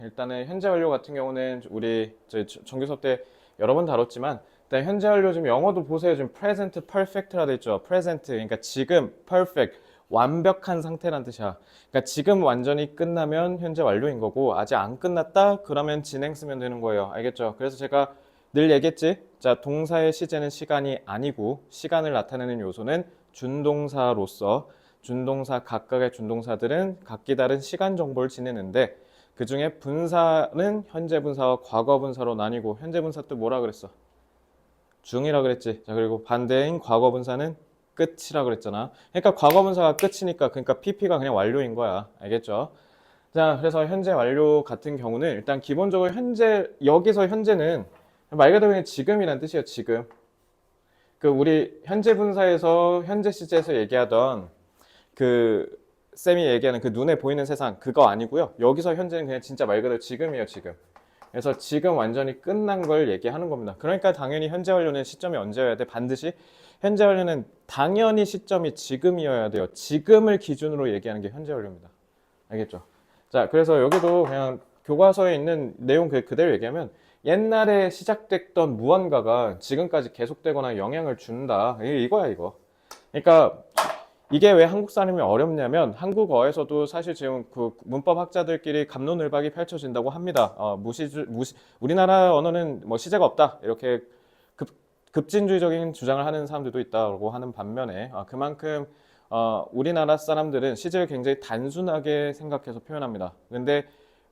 일단은 현재 완료 같은 경우는 우리 저희 정규 수업 때 여러 번 다뤘지만 일단 현재 완료 지금 영어도 보세요. 지금 present perfect라 돼 있죠. present 그러니까 지금 perfect 완벽한 상태란 뜻이야. 그러니까 지금 완전히 끝나면 현재 완료인 거고 아직 안 끝났다 그러면 진행 쓰면 되는 거예요. 알겠죠? 그래서 제가 늘 얘기했지. 자, 동사의 시제는 시간이 아니고 시간을 나타내는 요소는 준동사로서 준동사 각각의 준동사들은 각기 다른 시간 정보를 지니는데 그 중에 분사는 현재 분사와 과거 분사로 나뉘고 현재 분사 또 뭐라 그랬어? 중이라 그랬지. 자, 그리고 반대인 과거 분사는 끝이라 그랬잖아. 그러니까 과거 분사가 끝이니까 그러니까 PP가 그냥 완료인 거야. 알겠죠? 자, 그래서 현재 완료 같은 경우는 일단 기본적으로 현재 여기서 현재는 말 그대로 그냥 지금이란 뜻이에요. 지금. 그 우리 현재 분사에서 현재 시제에서 얘기하던 그 쌤이 얘기하는 그 눈에 보이는 세상 그거 아니고요. 여기서 현재는 그냥 진짜 말 그대로 지금이에요, 지금. 그래서 지금 완전히 끝난 걸 얘기하는 겁니다. 그러니까 당연히 현재 완료는 시점이 언제여야 돼? 반드시 현재 완료는 당연히 시점이 지금이어야 돼요. 지금을 기준으로 얘기하는 게 현재 완료입니다. 알겠죠? 자, 그래서 여기도 그냥 교과서에 있는 내용 그대로 얘기하면 옛날에 시작됐던 무언가가 지금까지 계속되거나 영향을 준다. 이거야, 이거. 그러니까 이게 왜 한국 사람이 어렵냐면 한국어에서도 사실 지금 그 문법 학자들끼리 갑론을박이 펼쳐진다고 합니다. 우리나라 언어는 뭐 시제가 없다 이렇게 급진주의적인 주장을 하는 사람들도 있다고 하는 반면에 그만큼 우리나라 사람들은 시제를 굉장히 단순하게 생각해서 표현합니다. 근데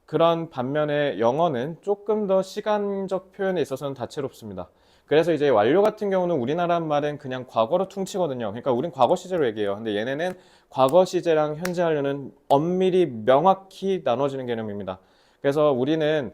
그런 반면에 영어는 조금 더 시간적 표현에 있어서는 다채롭습니다. 그래서 이제 완료 같은 경우는 우리나라 말은 그냥 과거로 퉁치거든요. 그러니까 우린 과거 시제로 얘기해요. 근데 얘네는 과거 시제랑 현재 완료는 엄밀히 명확히 나눠지는 개념입니다. 그래서 우리는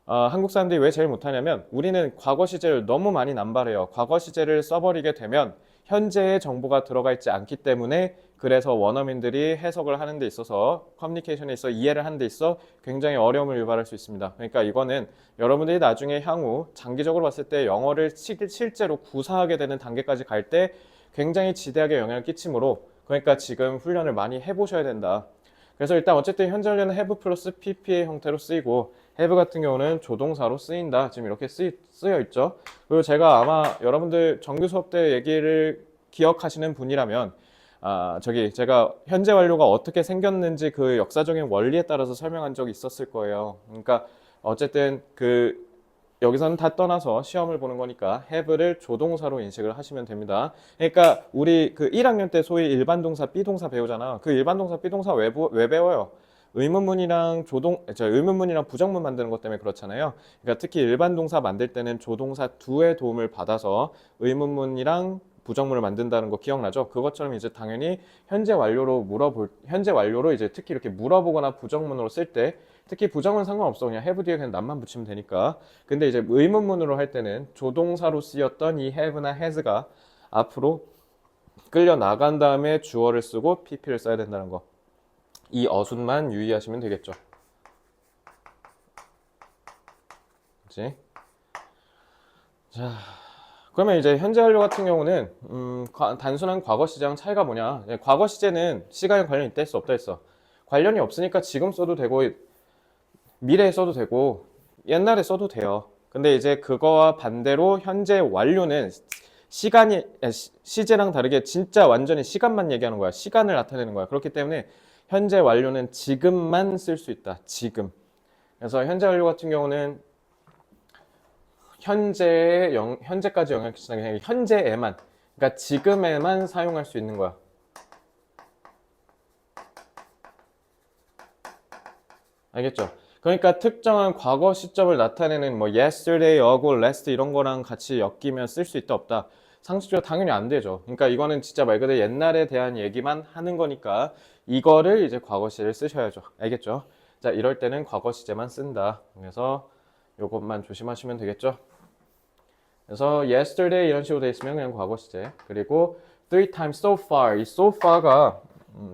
한국 사람들이 왜 제일 못하냐면 우리는 과거 시제를 너무 많이 남발해요. 과거 시제를 써버리게 되면 현재의 정보가 들어가 있지 않기 때문에 그래서 원어민들이 해석을 하는 데 있어서 커뮤니케이션에 있어 이해를 하는 데 있어 굉장히 어려움을 유발할 수 있습니다. 그러니까 이거는 여러분들이 나중에 향후 장기적으로 봤을 때 영어를 실제로 구사하게 되는 단계까지 갈 때 굉장히 지대하게 영향을 끼치므로 그러니까 지금 훈련을 많이 해보셔야 된다. 그래서 일단 어쨌든 현재 완료는 have 플러스 pp의 형태로 쓰이고 have 같은 경우는 조동사로 쓰인다. 지금 이렇게 쓰여 있죠. 그리고 제가 아마 여러분들 정규 수업 때 얘기를 기억하시는 분이라면 저기 제가 현재 완료가 어떻게 생겼는지 그 역사적인 원리에 따라서 설명한 적이 있었을 거예요. 그러니까 어쨌든 여기서는 다 떠나서 시험을 보는 거니까 have를 조동사로 인식을 하시면 됩니다. 그러니까 우리 그 1학년 때 소위 일반 동사, 비동사 배우잖아. 그 일반 동사, 비동사 왜 배워요? 의문문이랑 부정문 만드는 것 때문에 그렇잖아요. 그러니까 특히 일반 동사 만들 때는 조동사 두의 도움을 받아서 의문문이랑 부정문을 만든다는 거 기억나죠? 그것처럼 이제 당연히 현재 완료로 이제 특히 이렇게 물어보거나 부정문으로 쓸 때 특히 부정은 상관없어. 그냥 have 뒤에 그냥 남만 붙이면 되니까. 근데 이제 의문문으로 할 때는 조동사로 쓰였던 이 have나 has가 앞으로 끌려 나간 다음에 주어를 쓰고 pp를 써야 된다는 거. 이 어순만 유의하시면 되겠죠. 그치? 자, 그러면 이제 현재 완료 같은 경우는 단순한 과거 시제랑 차이가 뭐냐? 과거 시제는 시간에 관련이 있다 했어, 없다 했어. 관련이 없으니까 지금 써도 되고 미래에 써도 되고 옛날에 써도 돼요. 근데 이제 그거와 반대로 현재 완료는 시제랑 다르게 진짜 완전히 시간만 얘기하는 거야. 시간을 나타내는 거야. 그렇기 때문에 현재 완료는 지금만 쓸 수 있다. 지금. 그래서 현재 완료 같은 경우는 현재까지 영향을 끼치는 게 아니라 현재에만, 그러니까 지금에만 사용할 수 있는 거야. 알겠죠? 그러니까 특정한 과거 시점을 나타내는 뭐 yesterday, ago, last 이런 거랑 같이 엮이면 쓸 수 있다 없다. 상식적으로 당연히 안 되죠. 그러니까 이거는 진짜 말 그대로 옛날에 대한 얘기만 하는 거니까 이거를 이제 과거 시제를 쓰셔야죠. 알겠죠? 자, 이럴 때는 과거 시제만 쓴다. 그래서 이것만 조심하시면 되겠죠? 그래서 yesterday 이런 식으로 돼 있으면 그냥 과거 시제. 그리고 three times so far. 이 so far가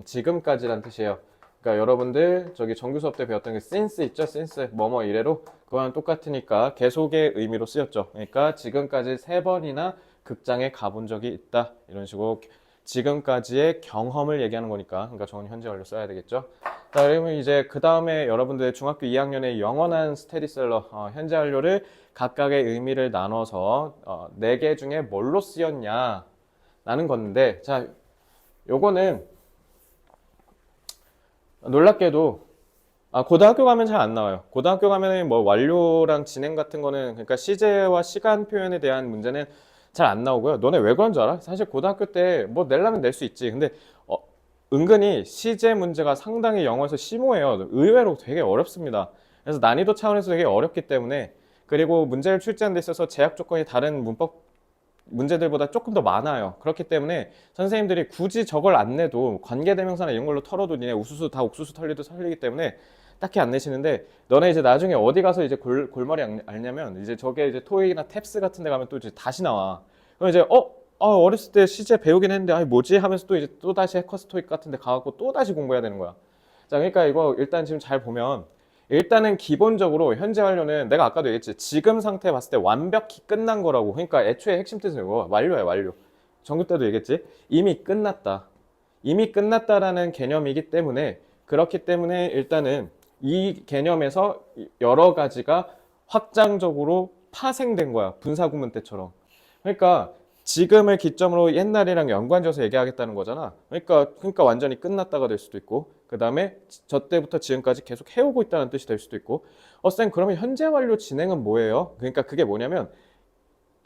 지금까지란 뜻이에요. 그러니까 여러분들 저기 정규 수업 때 배웠던 게 since 있죠? since 뭐뭐 이래로 그거랑 똑같으니까 계속의 의미로 쓰였죠. 그러니까 지금까지 3번이나 극장에 가본 적이 있다. 이런 식으로 지금까지의 경험을 얘기하는 거니까. 그러니까 저건 현재 완료 써야 되겠죠. 자, 그러면 이제 그 다음에 여러분들 중학교 2학년의 영원한 스테디셀러 현재 완료를 각각의 의미를 나눠서 4개 중에 뭘로 쓰였냐 라는 건데, 자, 요거는 놀랍게도 고등학교 가면 잘 안 나와요. 고등학교 가면은 뭐 완료랑 진행 같은 거는, 그러니까 시제와 시간 표현에 대한 문제는 잘 안 나오고요. 너네 왜 그런 줄 알아? 사실 고등학교 때 뭐 내려면 낼 수 있지. 근데 은근히 시제 문제가 상당히 영어에서 심오해요. 의외로 되게 어렵습니다. 그래서 난이도 차원에서 되게 어렵기 때문에, 그리고 문제를 출제하는 데 있어서 제약 조건이 다른 문법 문제들보다 조금 더 많아요. 그렇기 때문에 선생님들이 굳이 저걸 안 내도 관계대명사나 이런 걸로 털어도 니네 우수수 다 옥수수 털리도 털리기 때문에 딱히 안 내시는데, 너네 이제 나중에 어디 가서 이제 골머리 앓냐면, 이제 저게 이제 토익이나 탭스 같은 데 가면 또 이제 다시 나와. 그럼 이제 어렸을 때 시제 배우긴 했는데 뭐지 하면서 또 이제 또 다시 해커스 토익 같은 데 가갖고 또 다시 공부해야 되는 거야. 자, 그러니까 이거 일단 지금 잘 보면, 일단은 기본적으로 현재 완료는 내가 아까도 얘기했지, 지금 상태 봤을 때 완벽히 끝난 거라고. 그러니까 애초에 핵심 뜻은 이거 완료야, 완료. 전교 때도 얘기했지, 이미 끝났다. 이미 끝났다라는 개념이기 때문에, 그렇기 때문에 일단은 이 개념에서 여러 가지가 확장적으로 파생된 거야, 분사구문 때처럼. 그러니까 지금을 기점으로 옛날이랑 연관져서 얘기하겠다는 거잖아. 그러니까 완전히 끝났다가 될 수도 있고, 그 다음에 저 때부터 지금까지 계속 해오고 있다는 뜻이 될 수도 있고. 쌤, 그러면 현재 완료 진행은 뭐예요? 그러니까 그게 뭐냐면,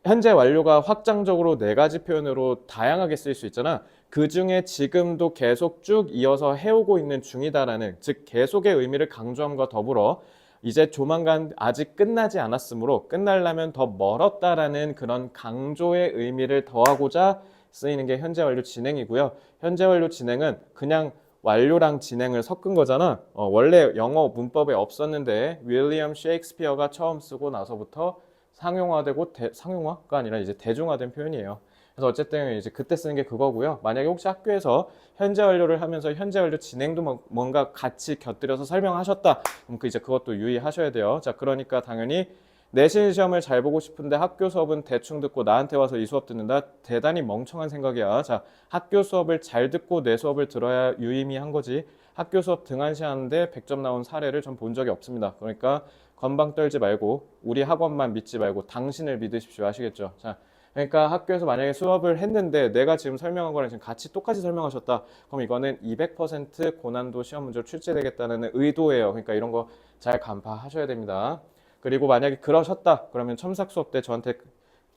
현재 완료가 확장적으로 4가지 표현으로 다양하게 쓰일 수 있잖아. 그 중에 지금도 계속 쭉 이어서 해오고 있는 중이다라는, 즉 계속의 의미를 강조함과 더불어 이제 조만간 아직 끝나지 않았으므로 끝나려면 더 멀었다라는 그런 강조의 의미를 더하고자 쓰이는 게 현재 완료 진행이고요. 현재 완료 진행은 그냥 완료랑 진행을 섞은 거잖아. 원래 영어 문법에 없었는데 윌리엄 셰익스피어가 처음 쓰고 나서부터 상용화되고, 상용화가 아니라 이제 대중화된 표현이에요. 그래서 어쨌든 이제 그때 쓰는 게 그거고요. 만약에 혹시 학교에서 현재 완료를 하면서 현재 완료 진행도 뭔가 같이 곁들여서 설명하셨다, 그럼 이제 그것도 유의하셔야 돼요. 자, 그러니까 당연히 내신 시험을 잘 보고 싶은데 학교 수업은 대충 듣고 나한테 와서 이 수업 듣는다? 대단히 멍청한 생각이야. 자, 학교 수업을 잘 듣고 내 수업을 들어야 유의미한 거지. 학교 수업 등한시하는데 100점 나온 사례를 전 본 적이 없습니다. 그러니까 건방 떨지 말고 우리 학원만 믿지 말고 당신을 믿으십시오. 아시겠죠? 자, 그러니까 학교에서 만약에 수업을 했는데 내가 지금 설명한 거랑 지금 같이 똑같이 설명하셨다, 그럼 이거는 200% 고난도 시험 문제로 출제되겠다는 의도예요. 그러니까 이런 거 잘 간파하셔야 됩니다. 그리고 만약에 그러셨다 그러면 첨삭 수업 때 저한테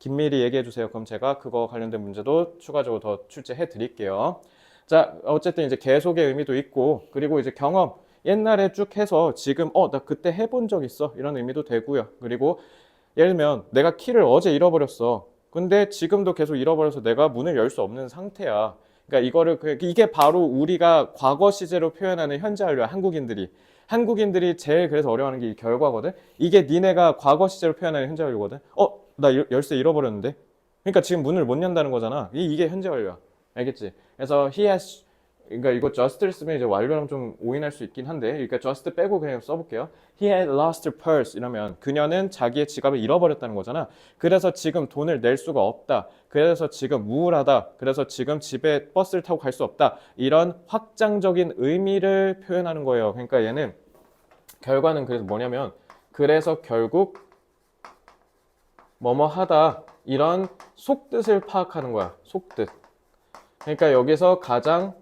긴밀히 얘기해 주세요. 그럼 제가 그거 관련된 문제도 추가적으로 더 출제해 드릴게요. 자, 어쨌든 이제 계속의 의미도 있고, 그리고 이제 경험, 옛날에 쭉 해서 지금 나 그때 해본 적 있어 이런 의미도 되고요. 그리고 예를 들면 내가 키를 어제 잃어버렸어. 근데 지금도 계속 잃어버려서 내가 문을 열 수 없는 상태야. 그러니까 이게 바로 우리가 과거 시제로 표현하는 현재 완료야. 한국인들이 제일 그래서 어려워하는 게 이 결과거든. 이게 니네가 과거 시제로 표현하는 현재 완료거든. 나 열쇠 잃어버렸는데. 그러니까 지금 문을 못 연다는 거잖아. 이게 현재 완료야. 알겠지? 그래서 그러니까 이거 just를 쓰면 이제 완료랑 좀 오인할 수 있긴 한데, 그러니까 just 빼고 그냥 써볼게요. He had lost her purse 이러면 그녀는 자기의 지갑을 잃어버렸다는 거잖아. 그래서 지금 돈을 낼 수가 없다. 그래서 지금 우울하다. 그래서 지금 집에 버스를 타고 갈 수 없다. 이런 확장적인 의미를 표현하는 거예요. 그러니까 얘는 결과는 그래서 뭐냐면, 그래서 결국 뭐뭐 하다, 이런 속뜻을 파악하는 거야. 속뜻. 그러니까 여기서 가장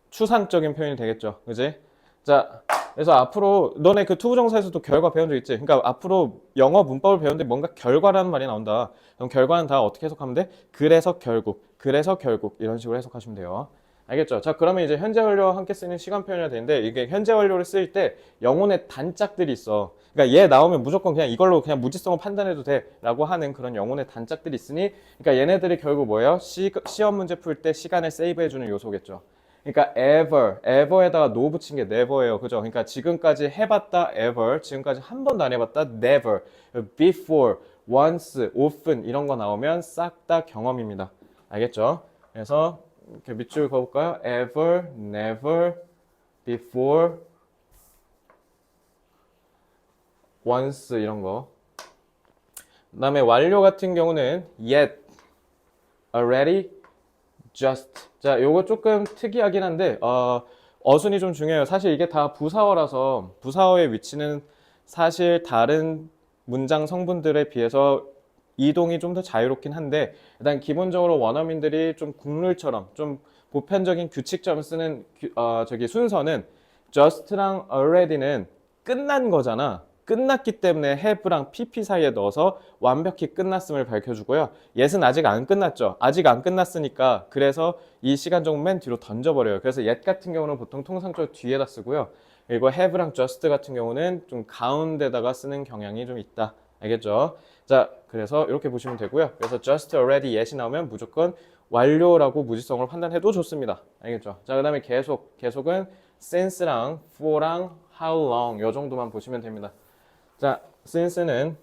추상적인 표현이 되겠죠. 그지? 자, 그래서 앞으로 너네 그 투부정사에서도 결과 배운 적 있지? 그러니까 앞으로 영어 문법을 배우는데 뭔가 결과라는 말이 나온다. 그럼 결과는 다 어떻게 해석하면 돼? 그래서 결국 이런 식으로 해석하시면 돼요. 알겠죠? 자, 그러면 이제 현재 완료와 함께 쓰는 시간 표현이 되는데, 이게 현재 완료를 쓸 때 영혼의 단짝들이 있어. 그러니까 얘 나오면 무조건 그냥 이걸로 그냥 무지성을 판단해도 돼 라고 하는 그런 영혼의 단짝들이 있으니, 그러니까 얘네들이 결국 뭐예요? 시험 문제 풀 때 시간을 세이브해주는 요소겠죠. 그러니까 ever에다가 no 붙인 게 never예요. 그죠? 그러니까 지금까지 해봤다 ever, 지금까지 한 번도 안 해봤다 never, before, once, often 이런 거 나오면 싹 다 경험입니다. 알겠죠? 그래서 이렇게 밑줄 그어볼까요? ever, never, before, once 이런 거. 그 다음에 완료 같은 경우는 yet, already, just. 자, 요거 조금 특이하긴 한데, 어순이 좀 중요해요. 사실 이게 다 부사어라서, 부사어의 위치는 사실 다른 문장 성분들에 비해서 이동이 좀 더 자유롭긴 한데, 일단 기본적으로 원어민들이 좀 국룰처럼, 좀 보편적인 규칙처럼 쓰는 저기 순서는 just랑 already는 끝난 거잖아. 끝났기 때문에 have랑 pp 사이에 넣어서 완벽히 끝났음을 밝혀주고요. yes는 아직 안 끝났죠. 아직 안 끝났으니까 그래서 이 시간 정도 맨 뒤로 던져버려요. 그래서 yet 같은 경우는 보통 통상적으로 뒤에다 쓰고요. 그리고 have랑 just 같은 경우는 좀 가운데다가 쓰는 경향이 좀 있다. 알겠죠? 자, 그래서 이렇게 보시면 되고요. 그래서 just, already, yet이 나오면 무조건 완료라고 무지성으로 판단해도 좋습니다. 알겠죠? 자, 그 다음에 계속은 since랑 for랑 how long 요 정도만 보시면 됩니다. 자, since는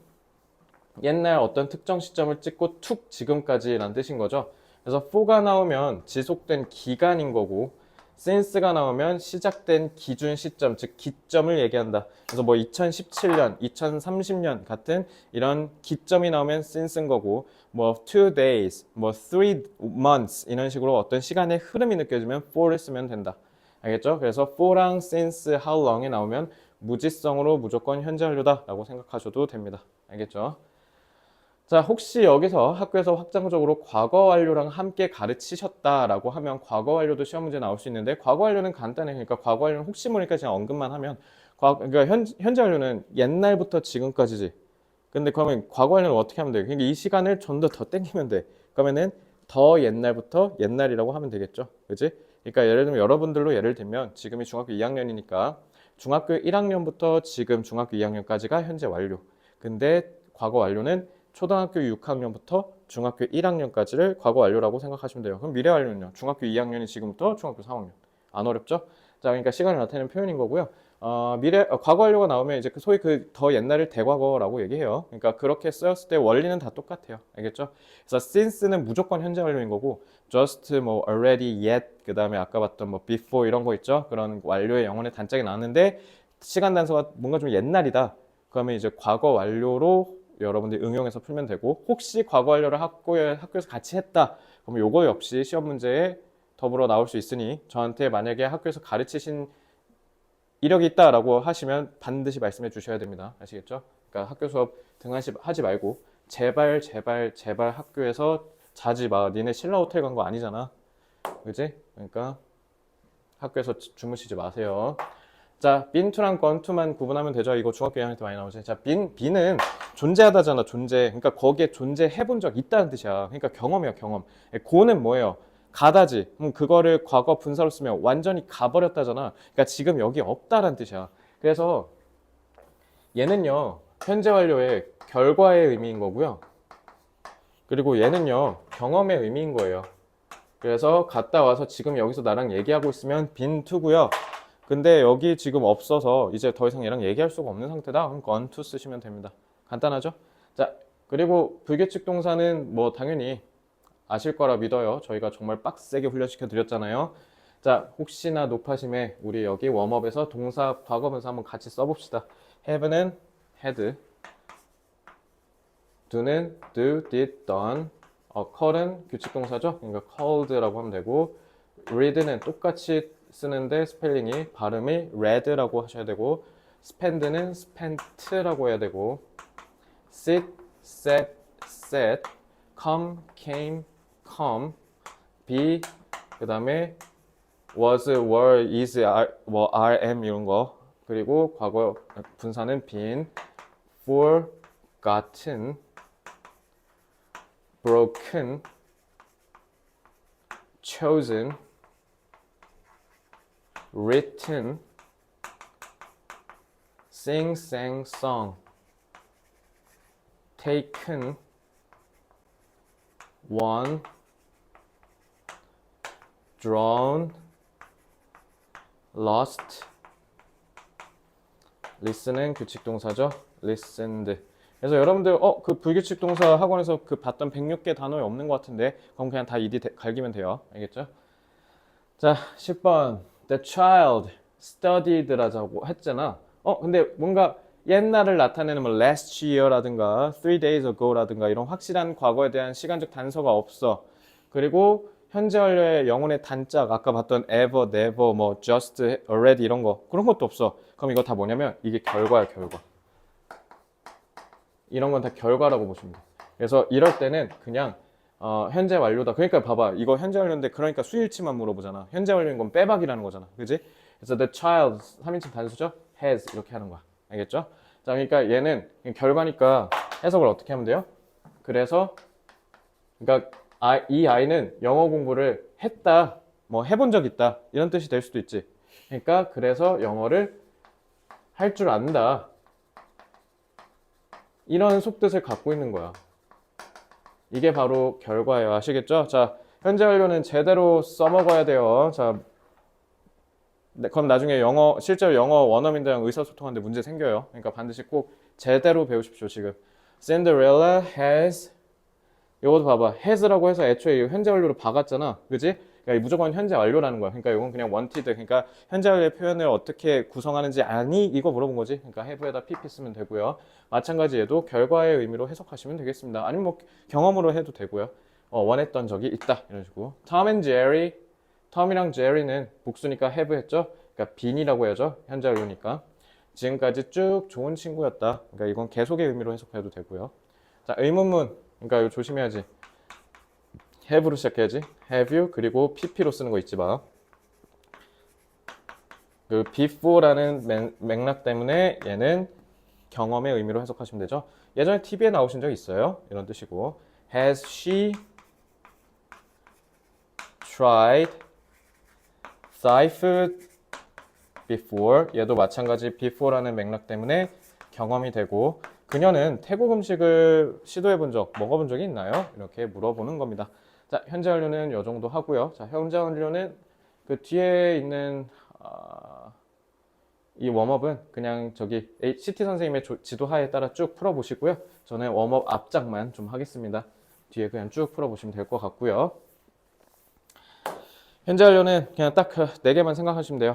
옛날 어떤 특정 시점을 찍고 툭 지금까지라는 뜻인 거죠. 그래서 for가 나오면 지속된 기간인 거고 since가 나오면 시작된 기준 시점, 즉 기점을 얘기한다. 그래서 뭐 2017년, 2030년 같은 이런 기점이 나오면 since인 거고 뭐 2 days, 뭐 3 months 이런 식으로 어떤 시간의 흐름이 느껴지면 for를 쓰면 된다. 알겠죠? 그래서 for랑 since, how long이 나오면 무지성으로 무조건 현재 완료다라고 생각하셔도 됩니다. 알겠죠? 자, 혹시 여기서 학교에서 확장적으로 과거 완료랑 함께 가르치셨다라고 하면 과거 완료도 시험 문제 나올 수 있는데 과거 완료는 간단해. 그러니까 과거 완료는 혹시 모르니까 그냥 언급만 하면 그러니까 현재 완료는 옛날부터 지금까지지. 근데 그러면 과거 완료는 어떻게 하면 돼요? 그러니까 이 시간을 좀 더 땡기면 돼. 그러면은 더 옛날부터 옛날이라고 하면 되겠죠. 그지? 그러니까 예를 들면 여러분들로 예를 들면 지금이 중학교 2학년이니까 중학교 1학년부터 지금 중학교 2학년까지가 현재 완료. 근데 과거 완료는 초등학교 6학년부터 중학교 1학년까지를 과거 완료라고 생각하시면 돼요. 그럼 미래 완료는요? 중학교 2학년이 지금부터 중학교 3학년. 안 어렵죠? 자, 그러니까 시간을 나타내는 표현인 거고요. 과거 완료가 나오면 이제 소위 그 더 옛날을 대과거라고 얘기해요. 그러니까 그렇게 쓰였을 때 원리는 다 똑같아요. 알겠죠? 그래서 since는 무조건 현재 완료인 거고, just, 뭐 already, yet, 그 다음에 아까 봤던 뭐 before 이런 거 있죠? 그런 완료의 영혼의 단짝이 나왔는데 시간 단서가 뭔가 좀 옛날이다. 그러면 이제 과거 완료로 여러분들이 응용해서 풀면 되고, 혹시 과거 완료를 학교에서 같이 했다. 그러면 요거 역시 시험 문제에 더불어 나올 수 있으니 저한테 만약에 학교에서 가르치신 이력이 있다라고 하시면 반드시 말씀해 주셔야 됩니다. 아시겠죠? 그러니까 학교 수업 등하지 말고 제발 제발 제발 학교에서 자지 마. 니네 신라 호텔 간 거 아니잖아. 그지? 그러니까 학교에서 주무시지 마세요. 자, been to랑 gone to만 구분하면 되죠. 이거 중학교 2학년 때 많이 나오지. 자, be는 존재하다잖아, 존재. 그러니까 거기에 존재해 본 적 있다는 뜻이야. 그러니까 경험이야, 경험. go는 뭐예요? 가다지. 그거를 과거 분사로 쓰면 완전히 가버렸다잖아. 그러니까 지금 여기 없다라는 뜻이야. 그래서 얘는요, 현재 완료의 결과의 의미인 거고요. 그리고 얘는요, 경험의 의미인 거예요. 그래서 갔다 와서 지금 여기서 나랑 얘기하고 있으면 been to고요. 근데 여기 지금 없어서 이제 더 이상 얘랑 얘기할 수가 없는 상태다. 그럼 gone to 쓰시면 됩니다. 간단하죠? 자, 그리고 불규칙 동사는 뭐 당연히 아실 거라 믿어요. 저희가 정말 빡세게 훈련시켜 드렸잖아요. 자, 혹시나 높아심에 우리 여기 웜업에서 동사 과거분사 한번 같이 써봅시다. have는 had, do는 do, did, done, call은 규칙 동사죠. 그러니까 called라고 하면 되고, read는 똑같이 쓰는데 스펠링이 발음이 read라고 하셔야 되고, spend는 spent라고 해야 되고, sit, sat, sat, come, came, come, be, 그 다음에 was, were, is, are, 뭐 are, am 이런 거. 그리고 과거 분사는 been, forgotten, broken, chosen, written, sing, sang, sung, taken, won, drawn, lost, listen은 규칙 동사죠. listened. 그래서 여러분들 그 불규칙 동사 학원에서 그 봤던 106개 단어에 없는 것 같은데 그럼 그냥 다 ed 갈기면 돼요. 알겠죠? 자, 10번. The child studied라고 했잖아. 근데 뭔가 옛날을 나타내는 뭐 last year라든가 3 days ago라든가 이런 확실한 과거에 대한 시간적 단서가 없어. 그리고 현재 완료의 영혼의 단짝 아까 봤던 ever, never, 뭐 just, already 이런 거 그런 것도 없어. 그럼 이거 다 뭐냐면 이게 결과야 결과. 이런 건 다 결과라고 보시면 돼. 그래서 이럴 때는 그냥 현재 완료다. 그러니까 봐봐. 이거 현재 완료인데 그러니까 수일치만 물어보잖아. 현재 완료인 건 빼박이라는 거잖아. 그지? 그래서 the child 3인칭 단수죠? has 이렇게 하는 거야. 알겠죠? 자, 그러니까 얘는 결과니까 해석을 어떻게 하면 돼요? 그래서 그러니까 이 아이는 영어 공부를 했다. 뭐 해본 적 있다. 이런 뜻이 될 수도 있지. 그러니까 그래서 영어를 할 줄 안다. 이런 속뜻을 갖고 있는 거야. 이게 바로 결과예요. 아시겠죠? 자, 현재 완료는 제대로 써먹어야 돼요. 자, 그럼 나중에 실제로 영어 원어민들이랑 의사소통하는데 문제 생겨요. 그러니까 반드시 꼭 제대로 배우십시오, 지금. Cinderella has, 이것도 봐봐. has라고 해서 애초에 현재 완료로 박았잖아. 그지? 그러니까 무조건 현재 완료라는 거야. 그러니까 이건 그냥 wanted. 그러니까 현재 완료의 표현을 어떻게 구성하는지 아니? 이거 물어본 거지. 그러니까 have에다 pp 쓰면 되고요. 마찬가지 얘도 결과의 의미로 해석하시면 되겠습니다. 아니면 뭐 경험으로 해도 되고요. 원했던 적이 있다. 이런 식으로. Tom and Jerry. 톰이랑 제리는 복수니까 have 했죠. 그러니까 빈이라고 해야죠. 현재 완료니까. 지금까지 쭉 좋은 친구였다. 그러니까 이건 계속의 의미로 해석해도 되고요. 자, 의문문. 그러니까 이거 조심해야지. have로 시작해야지. have you 그리고 pp로 쓰는 거 잊지 마. 그 before라는 맥락 때문에 얘는 경험의 의미로 해석하시면 되죠. 예전에 TV에 나오신 적 있어요. 이런 뜻이고. Has she tried Thai food before? 얘도 마찬가지 before라는 맥락 때문에 경험이 되고 그녀는 태국 음식을 시도해 본 적, 먹어본 적이 있나요? 이렇게 물어보는 겁니다. 자, 현재 완료는 이 정도 하고요. 자, 현재 완료는 그 뒤에 있는 이 웜업은 그냥 저기 CT 선생님의 지도하에 따라 쭉 풀어보시고요. 저는 웜업 앞장만 좀 하겠습니다. 뒤에 그냥 쭉 풀어보시면 될 것 같고요. 현재 완료는 그냥 딱 그 4개만 생각하시면 돼요.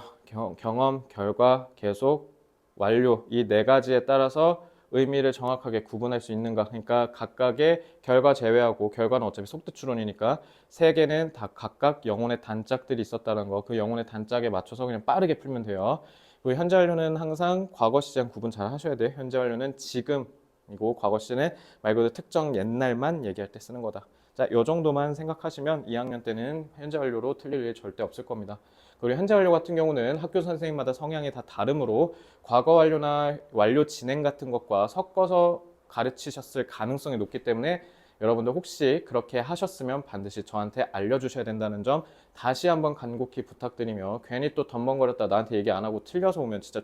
경험, 결과, 계속, 완료 이 4가지에 따라서 의미를 정확하게 구분할 수 있는가. 그러니까 각각의 결과 제외하고 결과는 어차피 속뜻 추론이니까 3개는 다 각각 영혼의 단짝들이 있었다는 거. 그 영혼의 단짝에 맞춰서 그냥 빠르게 풀면 돼요. 그리고 현재 완료는 항상 과거 시제랑 구분 잘 하셔야 돼요. 현재 완료는 지금이고 과거 시제는 말 그대로 특정 옛날만 얘기할 때 쓰는 거다. 자, 요 정도만 생각하시면 2학년 때는 현재 완료로 틀릴 일 절대 없을 겁니다. 그리고 현재 완료 같은 경우는 학교 선생님마다 성향이 다 다르므로 과거 완료나 완료 진행 같은 것과 섞어서 가르치셨을 가능성이 높기 때문에 여러분들 혹시 그렇게 하셨으면 반드시 저한테 알려주셔야 된다는 점 다시 한번 간곡히 부탁드리며 괜히 또 덤벙거렸다 나한테 얘기 안 하고 틀려서 오면 진짜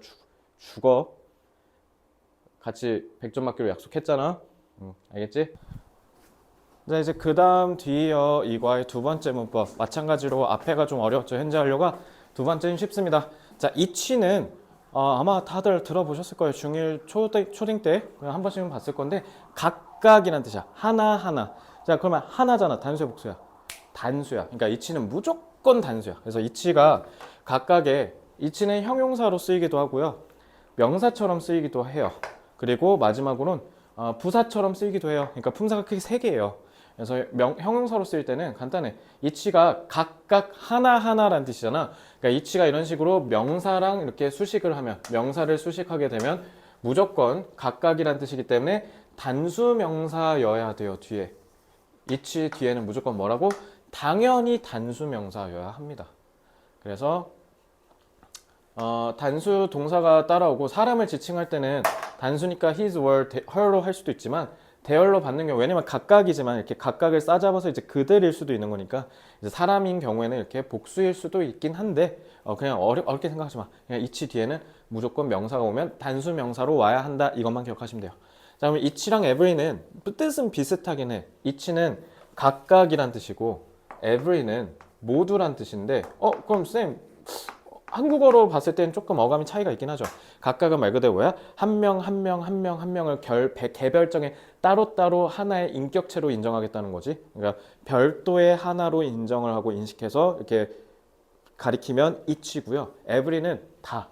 죽어. 같이 100점 맞기로 약속했잖아. 알겠지? 자, 이제 그 다음 뒤이어 이과의 2번째 문법. 마찬가지로 앞에가 좀 어려웠죠. 현재 완료가 2번째는 쉽습니다. 자, 이치는 아마 다들 들어보셨을 거예요. 중1 초딩 때 그냥 한 번씩은 봤을 건데 각각이란 뜻이야. 하나하나. 자, 그러면 하나잖아. 단수야, 복수야? 단수야. 그러니까 이치는 무조건 단수야. 그래서 이치가 각각의 이치는 형용사로 쓰이기도 하고요. 명사처럼 쓰이기도 해요. 그리고 마지막으로는 부사처럼 쓰이기도 해요. 그러니까 품사가 크게 3개예요. 그래서 형용사로 쓰일 때는 간단해. 이치가 각각 하나하나라는 뜻이잖아. 그러니까 이치가 이런 식으로 명사랑 이렇게 수식을 하면 명사를 수식하게 되면 무조건 각각이라는 뜻이기 때문에 단수 명사여야 돼요. 뒤에. 이치 뒤에는 무조건 뭐라고? 당연히 단수 명사여야 합니다. 그래서 단수 동사가 따라오고 사람을 지칭할 때는 단수니까 his, her로 할 수도 있지만 대열로 받는 경우 왜냐면 각각이지만 이렇게 각각을 싸잡아서 이제 그들일 수도 있는 거니까 이제 사람인 경우에는 이렇게 복수일 수도 있긴 한데 그냥 어렵게 생각하지 마. 그냥 이치 뒤에는 무조건 명사가 오면 단수 명사로 와야 한다. 이것만 기억하시면 돼요. 자, 그럼 이치랑 every는 뜻은 비슷하긴 해. 이치는 각각이란 뜻이고 every는 모두란 뜻인데 그럼 쌤 한국어로 봤을 때는 조금 어감이 차이가 있긴 하죠. 각각은 말 그대로 뭐야? 한 명, 한 명, 한 명, 한 명을 개별적인 따로따로 하나의 인격체로 인정하겠다는 거지. 그러니까 별도의 하나로 인정을 하고 인식해서 이렇게 가리키면 each이고요. every는 다.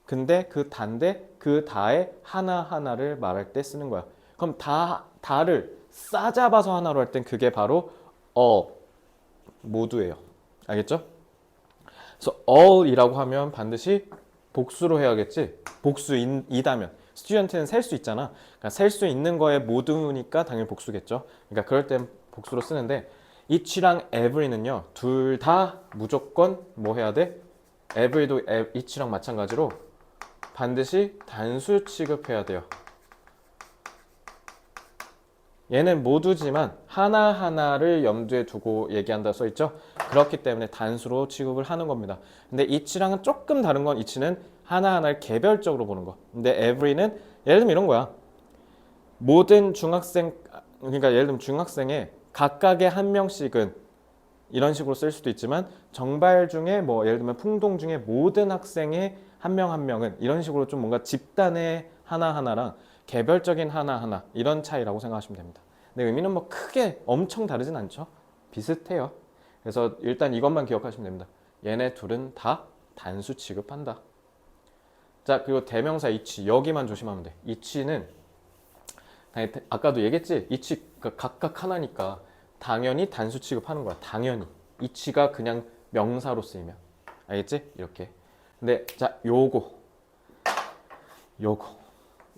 근데 그 다인데 그 다의 하나하나를 말할 때 쓰는 거야. 그럼 다를 싸잡아서 하나로 할 땐 그게 바로 모두예요. 알겠죠? 그래서 all이라고 하면 반드시 복수로 해야겠지. 복수이다면 student는 셀 수 있잖아. 그러니까 셀 수 있는 거에 모두니까 당연히 복수겠죠. 그러니까 그럴 땐 복수로 쓰는데 each랑 every는요. 둘 다 무조건 뭐 해야 돼? every도 each랑 마찬가지로 반드시 단수 취급해야 돼요. 얘는 모두지만 하나하나를 염두에 두고 얘기한다 써있죠. 그렇기 때문에 단수로 취급을 하는 겁니다. 근데 each랑은 조금 다른 건 each는 하나하나를 개별적으로 보는 거. 근데 every는 예를 들면 이런 거야. 모든 중학생, 그러니까 예를 들면 중학생의 각각의 한 명씩은 이런 식으로 쓸 수도 있지만 정발 중에 뭐 예를 들면 풍동 중에 모든 학생의 한 명 한 명은 이런 식으로 좀 뭔가 집단의 하나하나랑 개별적인 하나하나 이런 차이라고 생각하시면 됩니다. 근데 의미는 뭐 크게 엄청 다르진 않죠. 비슷해요. 그래서 일단 이것만 기억하시면 됩니다. 얘네 둘은 다 단수 취급한다. 자, 그리고 대명사 each 여기만 조심하면 돼. each는 아까도 얘기했지. each 각각 하나니까 당연히 단수 취급하는 거야. 당연히. each가 그냥 명사로 쓰이면. 알겠지? 이렇게. 근데 자,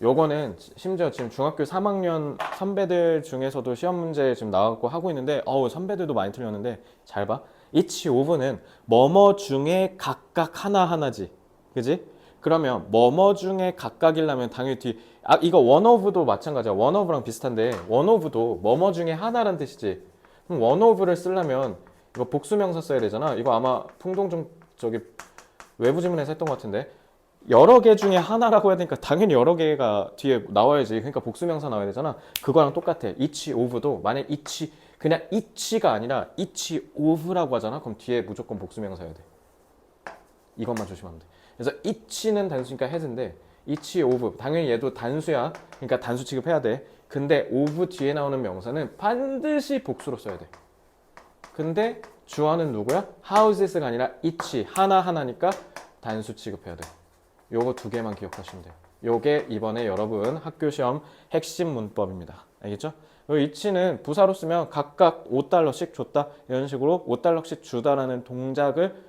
요거는 심지어 지금 중학교 3학년 선배들 중에서도 시험 문제 지금 나왔고 하고 있는데 선배들도 많이 틀렸는데 잘 봐. each of는 뭐뭐 중에 각각 하나하나지. 그지? 그러면 뭐뭐 중에 각각이려면 당연히 이거 one of도 마찬가지야. one of랑 비슷한데 one of도 뭐뭐 중에 하나란 뜻이지. 그럼 one of를 쓰려면 이거 복수명사 써야 되잖아. 이거 아마 풍동중 저기 외부 지문에서 했던 것 같은데 여러 개 중에 하나라고 해야 되니까 당연히 여러 개가 뒤에 나와야지. 그러니까 복수명사 나와야 되잖아. 그거랑 똑같아. each of도 만약 each 그냥 each가 아니라 each of라고 하잖아. 그럼 뒤에 무조건 복수명사여야 돼. 이것만 조심하면 돼. 그래서 each는 단수니까 has인데 each of 당연히 얘도 단수야. 그러니까 단수 취급해야 돼. 근데 of 뒤에 나오는 명사는 반드시 복수로 써야 돼. 근데 주어는 누구야? houses가 아니라 each 하나하나니까 단수 취급해야 돼. 요거 두 개만 기억하시면 돼요. 요게 이번에 여러분 학교 시험 핵심 문법입니다. 알겠죠? each는 부사로 쓰면 각각 5달러씩 줬다 이런 식으로 5달러씩 주다라는 동작을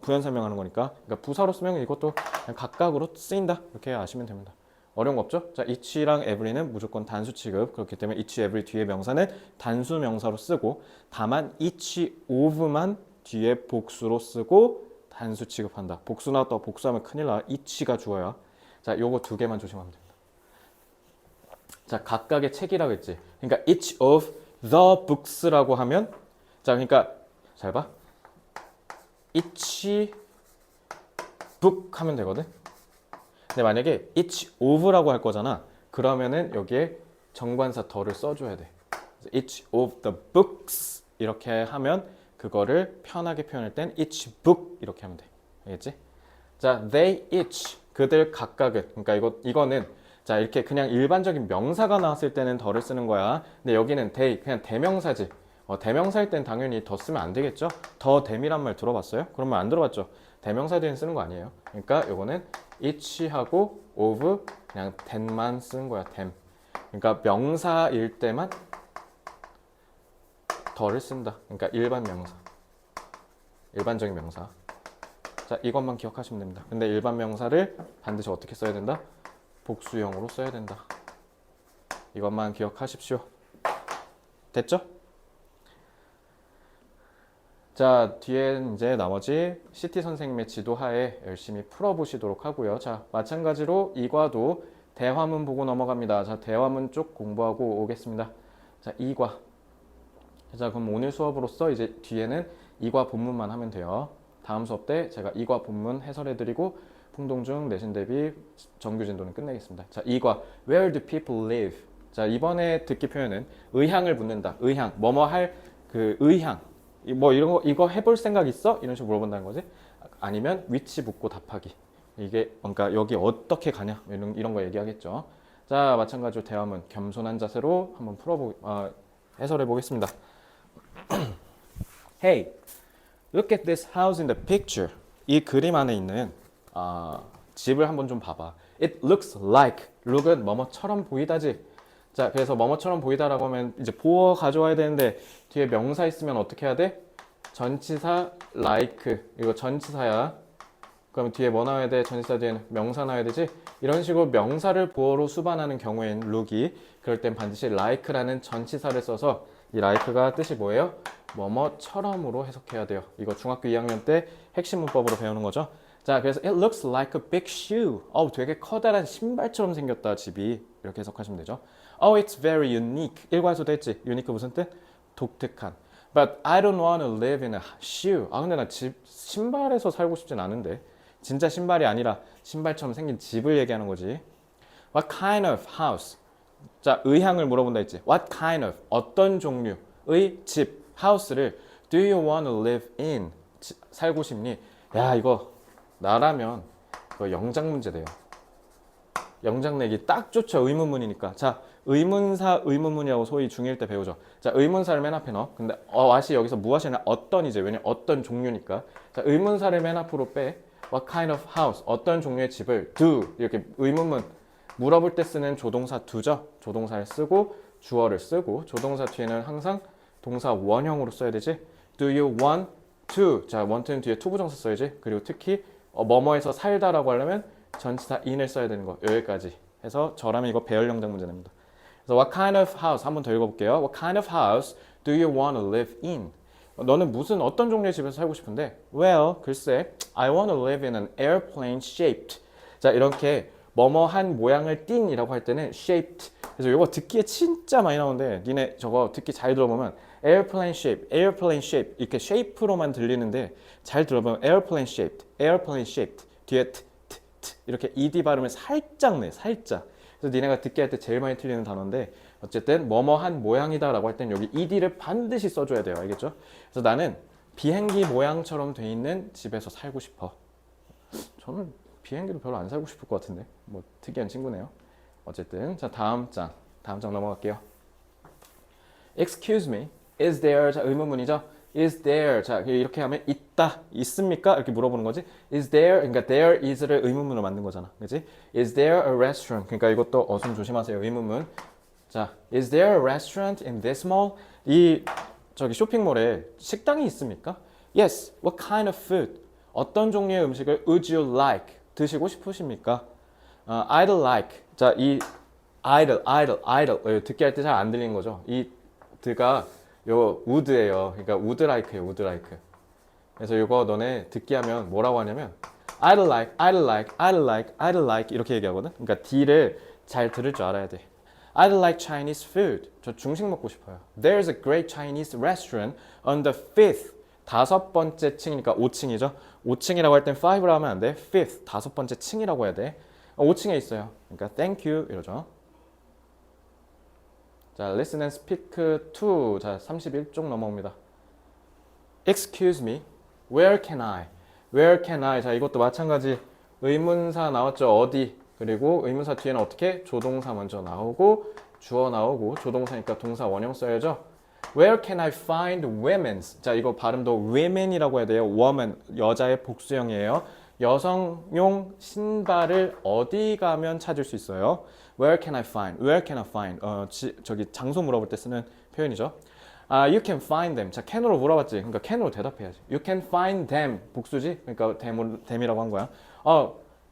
부연 설명하는 거니까 그러니까 부사로 쓰면 이것도 그냥 각각으로 쓰인다 이렇게 아시면 됩니다. 어려운 거 없죠? 자, each랑 every는 무조건 단수 취급. 그렇기 때문에 each, every 뒤에 명사는 단수 명사로 쓰고 다만 each of만 뒤에 복수로 쓰고 단수 취급한다. 복수 나왔다 복수하면 큰일 나. each가 주어야. 자, 요거 두 개만 조심하면 됩니다. 자, 각각의 책이라고 했지. 그러니까 each of the books라고 하면 자, 그러니까 잘 봐. each book 하면 되거든. 근데 만약에 each of라고 할 거잖아. 그러면은 여기에 정관사 더를 써줘야 돼. each of the books 이렇게 하면 그거를 편하게 표현할 땐 each book 이렇게 하면 돼. 알겠지? 자, they each 그들 각각은 그러니까 이거는 자 이렇게 그냥 일반적인 명사가 나왔을 때는 더를 쓰는 거야. 근데 여기는 they 그냥 대명사지. 대명사일 땐 당연히 더 쓰면 안 되겠죠? 더 댐이란 말 들어봤어요? 그러면 안 들어봤죠? 대명사 뒤엔 쓰는 거 아니에요. 그러니까 요거는 each하고 of 그냥 then만 쓰는 거야. them. 그러니까 명사일 때만 더를 쓴다. 그러니까 일반 명사. 일반적인 명사. 자, 이것만 기억하시면 됩니다. 근데 일반 명사를 반드시 어떻게 써야 된다? 복수형으로 써야 된다. 이것만 기억하십시오. 됐죠? 자, 뒤에 이제 나머지 CT 선생님의 지도하에 열심히 풀어보시도록 하고요. 자, 마찬가지로 이과도 대화문 보고 넘어갑니다. 자, 대화문 쪽 공부하고 오겠습니다. 자, 이과. 자, 그럼 오늘 수업으로서 이제 뒤에는 이과 본문만 하면 돼요. 다음 수업 때 제가 이과 본문 해설해드리고 풍동중 내신 대비 정규 진도는 끝내겠습니다. 자, 이과 Where do people live? 자, 이번에 듣기 표현은 의향을 묻는다. 의향, 뭐뭐 할 그 의향. 뭐 이거 해볼 생각 있어? 이런 식으로 물어본다는 거지. 아니면 위치 묻고 답하기. 이게 그러니까 여기 어떻게 가냐 이런 거 얘기하겠죠. 자, 마찬가지로 대화문 겸손한 자세로 한번 해설해 보겠습니다. Hey, look at this house in the picture. 이 그림 안에 있는 집을 한번 좀 봐봐. It looks like. look은 뭐뭐처럼 보이다지. 자, 그래서 뭐뭐처럼 보이다라고 하면 이제 보어 가져와야 되는데 뒤에 명사 있으면 어떻게 해야 돼? 전치사 like 이거 전치사야. 그럼 뒤에 뭐 나와야 돼? 전치사 뒤에는 명사 나와야 되지? 이런 식으로 명사를 보어로 수반하는 경우엔 룩이 그럴 땐 반드시 like라는 전치사를 써서 이 like가 뜻이 뭐예요? 뭐뭐처럼으로 해석해야 돼요. 이거 중학교 2학년 때 핵심 문법으로 배우는 거죠. 자, 그래서 it looks like a big shoe. 되게 커다란 신발처럼 생겼다, 집이. 이렇게 해석하시면 되죠. It's very unique. 일과에서도 했지. unique 무슨 뜻? 독특한. But I don't want to live in a shoe. 근데 나 신발에서 살고 싶진 않은데. 진짜 신발이 아니라 신발처럼 생긴 집을 얘기하는 거지. What kind of house? 자, 의향을 물어본다 했지. What kind of? 어떤 종류의 집, house를 do you want to live in? 살고 싶니? 야, 이거 나라면 이거 영장 문제 돼요. 영장 내기 딱 좋죠. 의문문이니까. 자, 의문사, 의문문이라고 소위 중1 때 배우죠. 자, 의문사를 맨 앞에 넣어. 근데 what이 여기서 무엇이냐? 어떤이지. 왜냐면 어떤 종류니까. 자, 의문사를 맨 앞으로 빼. What kind of house? 어떤 종류의 집을 do. 이렇게 의문문 물어볼 때 쓰는 조동사 do죠. 조동사를 쓰고 주어를 쓰고 조동사 뒤에는 항상 동사 원형으로 써야 되지. Do you want to? 자, want는 뒤에 to 부정사 써야지. 그리고 특히 뭐뭐에서 살다라고 하려면 전치사 in을 써야 되는 거. 여기까지 해서 저라면 이거 배열 영장 문제 냅니다. 그래서 what kind of house 한번 더 읽어볼게요. What kind of house do you want to live in? 너는 어떤 종류의 집에서 살고 싶은데? Well, 글쎄, I want to live in an airplane shaped. 자, 이렇게 뭐뭐한 모양을 띈이라고 할 때는 shaped. 그래서 이거 듣기에 진짜 많이 나오는데 니네 저거 듣기 잘 들어보면 airplane shape 이렇게 shape로만 들리는데 잘 들어보면 airplane shaped 뒤에 t 이렇게 ed 발음을 살짝 내, 살짝. 그래서 니네가 듣기 할 때 제일 많이 틀리는 단어인데 어쨌든 뭐뭐한 모양이다 라고 할 때는 여기 ed를 반드시 써줘야 돼요. 알겠죠? 그래서 나는 비행기 모양처럼 돼 있는 집에서 살고 싶어. 저는 비행기도 별로 안 살고 싶을 것 같은데 뭐 특이한 친구네요. 어쨌든 자, 다음 장 넘어갈게요. Excuse me, is there? 자, 의문문이죠. Is there? 자, 이렇게 하면 있다, 있습니까? 이렇게 물어보는 거지. Is there? 그러니까 there is를 의문문으로 만든 거잖아, 그렇지? Is there a restaurant? 그러니까 이것도 어순 조심하세요. 의문문. 자, is there a restaurant in this mall? 저기 쇼핑몰에 식당이 있습니까? Yes. What kind of food? 어떤 종류의 음식을 would you like? 드시고 싶으십니까? I'd like. 자, 이 idle. 듣기 할 때 잘 안 들리는 거죠. 이 드가 요 would예요. 그러니까 would like. 그래서 이거 너네 듣기 하면 뭐라고 하냐면 I'd like 이렇게 얘기하거든. 그러니까 D를 잘 들을 줄 알아야 돼. I'd like Chinese food. 저 중식 먹고 싶어요. There's a great Chinese restaurant on the 5th. 다섯 번째 층이니까 5층이죠. 5층이라고 할 땐 5라고 하면 안 돼. 5th, 다섯 번째 층이라고 해야 돼. 5층에 있어요. 그러니까 thank you 이러죠. 자, listen and speak to. 자, 31쪽 넘어옵니다. Excuse me, where can I? 자, 이것도 마찬가지. 의문사 나왔죠. 어디? 그리고 의문사 뒤에는 어떻게? 조동사 먼저 나오고 주어 나오고 조동사니까 동사 원형 써야죠. Where can I find women's? 자, 이거 발음도 women이라고 해야 돼요. woman, 여자의 복수형이에요. 여성용 신발을 어디 가면 찾을 수 있어요? Where can I find? 저기 장소 물어볼 때 쓰는 표현이죠. You can find them. 자, can으로 물어봤지. 그러니까 can으로 대답해야지. You can find them. 복수지. 그러니까 them이라고 한 거야.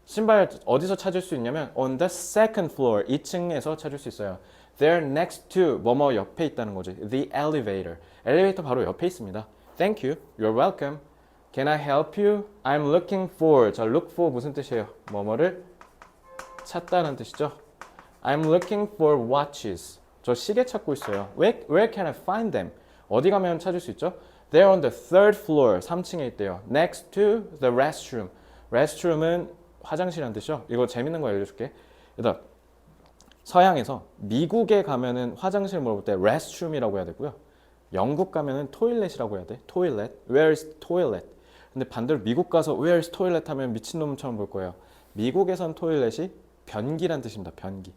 신발 어디서 찾을 수 있냐면 on the second floor. 2층에서 찾을 수 있어요. They're next to 뭐뭐 옆에 있다는 거지. The elevator. 엘리베이터 바로 옆에 있습니다. Thank you. You're welcome. Can I help you? I'm looking for. 자, look for 무슨 뜻이에요? 뭐뭐를 찾다는 뜻이죠. I'm looking for watches. 저 시계 찾고 있어요. Where can I find them? 어디 가면 찾을 수 있죠? They're on the third floor. 3층에 있대요. Next to the restroom. restroom은 화장실이라는 뜻이죠. 이거 재밌는 거 알려줄게. 일단 서양에서 미국에 가면은 화장실 물어볼 때 restroom이라고 해야 되고요. 영국 가면은 toilet이라고 해야 돼. toilet. Where's toilet? 근데 반대로 미국 가서 Where's toilet 하면 미친놈처럼 볼 거예요. 미국에선 토일렛이 변기란 뜻입니다. 변기.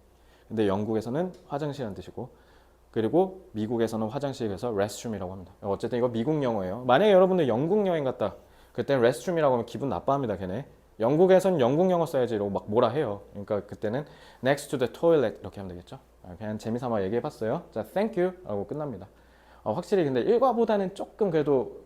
근데 영국에서는 화장실이란 뜻이고 그리고 미국에서는 화장실에서 restroom이라고 합니다. 어쨌든 이거 미국 영어예요. 만약에 여러분들 영국 여행 갔다 그때는 restroom이라고 하면 기분 나빠합니다. 걔네. 영국에선 영국 영어 써야지 이러고 막 뭐라 해요. 그러니까 그때는 next to the toilet 이렇게 하면 되겠죠. 그냥 재미삼아 얘기해봤어요. 자, thank you 하고 끝납니다. 확실히 근데 일과보다는 조금 그래도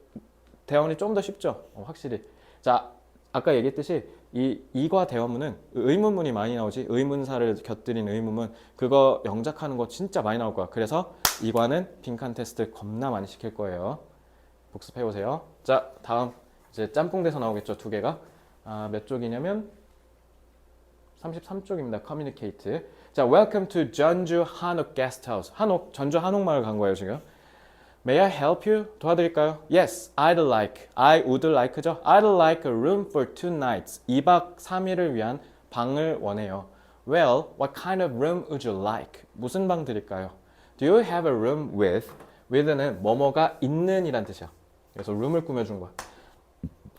대화문이 좀 더 쉽죠. 확실히. 자, 아까 얘기했듯이 이과 대화문은 의문문이 많이 나오지. 의문사를 곁들인 의문문. 그거 영작하는 거 진짜 많이 나올 거야. 그래서 이과는 빈칸 테스트 겁나 많이 시킬 거예요. 복습해 오세요. 자, 다음 이제 짬뽕돼서 나오겠죠. 두 개가. 몇 쪽이냐면 33쪽입니다. communicate. 자, welcome to 전주 한옥 게스트하우스. 한옥, 전주 한옥마을 간 거예요, 지금. May I help you? 도와드릴까요? Yes, I'd like. I would like죠? I'd like a room for 2 nights. 2박 3일을 위한 방을 원해요. Well, what kind of room would you like? 무슨 방 드릴까요? Do you have a room with? with는 뭐뭐가 있는 이란 뜻이야. 그래서 room을 꾸며준 거야.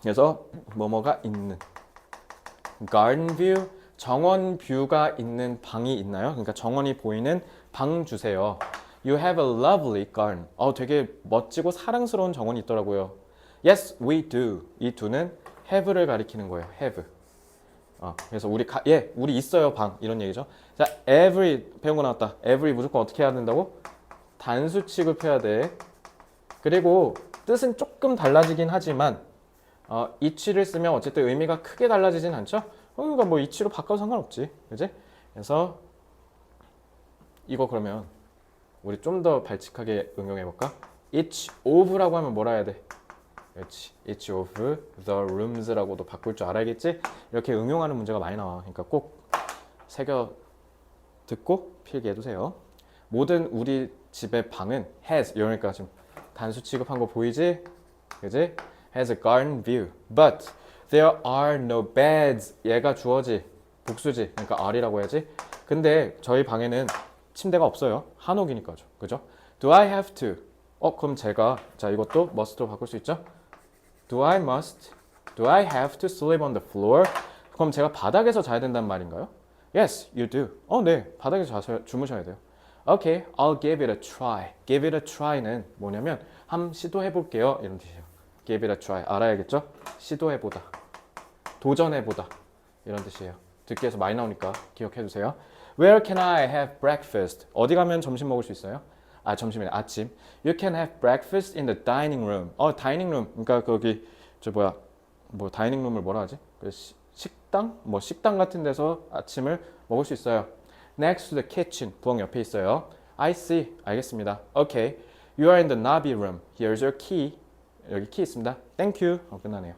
그래서 뭐뭐가 있는. Garden view, 정원 뷰가 있는 방이 있나요? 그러니까 정원이 보이는 방 주세요. You have a lovely garden. 되게 멋지고 사랑스러운 정원이 있더라고요. Yes, we do. 이 do는 have를 가리키는 거예요. have. 그래서 우리 있어요 방 이런 얘기죠. 자, every 배운 거 나왔다. every 무조건 어떻게 해야 된다고? 단수 취급해야 돼. 그리고 뜻은 조금 달라지긴 하지만 each를 쓰면 어쨌든 의미가 크게 달라지진 않죠. 그러니까 뭐 each로 바꿔도 상관없지, 그지? 그래서 이거 그러면 우리 좀 더 발칙하게 응용해 볼까? each of라고 하면 뭐라 해야 돼? 그렇지. each of the rooms라고도 바꿀 줄 알아야겠지? 이렇게 응용하는 문제가 많이 나와. 그러니까 꼭 새겨 듣고 필기해 두세요. 모든 우리 집의 방은 has, 이러니까 지금 단수 취급한 거 보이지? 그지? has a garden view. But there are no beds. 얘가 주어지, 복수지. 그러니까 are이라고 해야지. 근데 저희 방에는 침대가 없어요. 한옥이니까죠. 그죠? Do I have to? 그럼 제가, 자, 이것도 must로 바꿀 수 있죠? Do I have to sleep on the floor? 그럼 제가 바닥에서 자야 된다는 말인가요? Yes, you do. 네. 바닥에서 주무셔야 돼요. Okay, I'll give it a try. Give it a try는 뭐냐면 한번 시도해 볼게요. 이런 뜻이에요. Give it a try. 알아야겠죠? 시도해 보다. 도전해 보다. 이런 뜻이에요. 듣기에서 많이 나오니까 기억해 두세요. Where can I have breakfast? 어디 가면 점심 먹을 수 있어요? 점심이네. 아침. You can have breakfast in the dining room. 다이닝 룸. 그러니까 거기 다이닝 룸을 뭐라 하지? 식당? 식당 같은 데서 아침을 먹을 수 있어요. Next to the kitchen. 부엌 옆에 있어요. I see. 알겠습니다. Okay. You are in the lobby room. Here's your key. 여기 키 있습니다. Thank you. 끝나네요.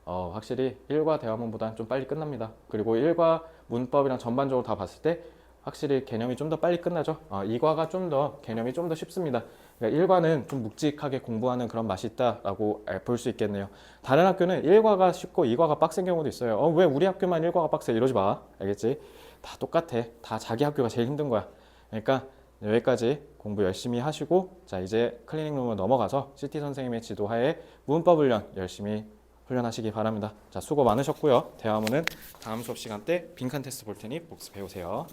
확실히 1과 대화문보다는 좀 빨리 끝납니다. 그리고 1과 문법이랑 전반적으로 다 봤을 때 확실히 개념이 좀 더 빨리 끝나죠. 2과가 좀 더 개념이 좀 더 쉽습니다. 그러니까 1과는 좀 묵직하게 공부하는 그런 맛이 있다라고 볼 수 있겠네요. 다른 학교는 1과가 쉽고 2과가 빡센 경우도 있어요. 왜 우리 학교만 1과가 빡세? 이러지 마. 알겠지? 다 똑같아. 다 자기 학교가 제일 힘든 거야. 그러니까 여기까지 공부 열심히 하시고, 자, 이제 클리닉룸으로 넘어가서 CT 선생님의 지도하에 문법 훈련 열심히 훈련하시기 바랍니다. 자, 수고 많으셨고요. 대화문은 다음 수업 시간 때 빈칸 테스트 볼 테니 복습해 오세요.